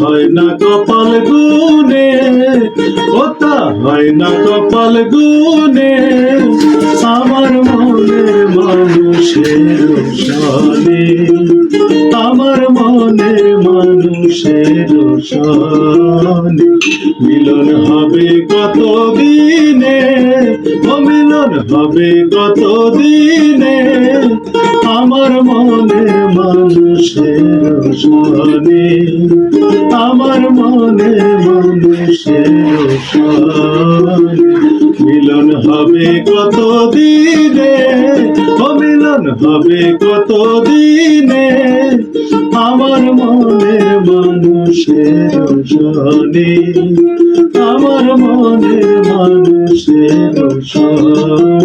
হয় না কপাল গুনে, ওটা হয় না কপাল গুনে, আমার মনের মানুষের সনে, আমার মনের মানুষের সনে। মিলন হবে কত দিনে, ও মিলন হবে কত দিনে, আমার মনের মানুষের সনে, আমার মনের মানুষের সনে। মিলন হবে কত দিনে, ও মিলন হবে কত দিনে, আমার মনের মানুষের সনে, আমার মনের মানুষের সনে।